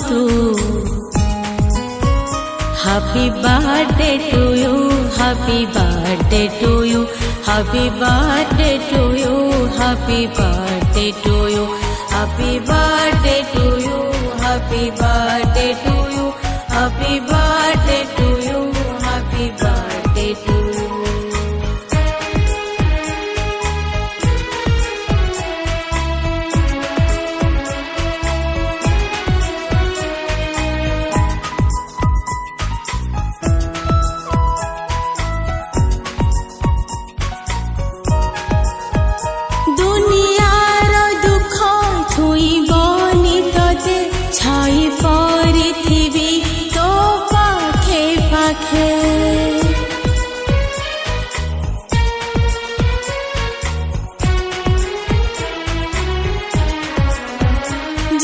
तू। Happy birthday to you, happy birthday to you, happy birthday to you, happy birthday to you, happy birthday to you, happy birthday to you, happy birthday to you, happy birthday to you.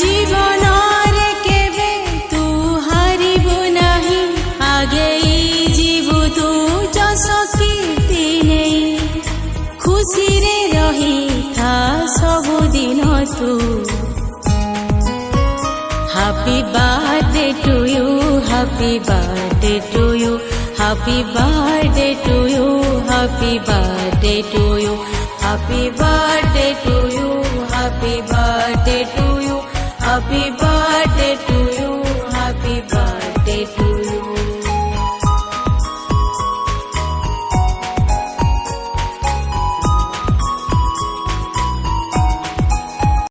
জীবনরে কেবে তু হারিবু নাহি, আগেই জীবু তু যশ কীর্তি নেই। খুশিরে রহিথা ସବୁଦିନ তু। Happy birthday to you, happy birthday to you, happy birthday to you, happy birthday to you, happy birthday to you, happy birthday to you, happy birthday to you,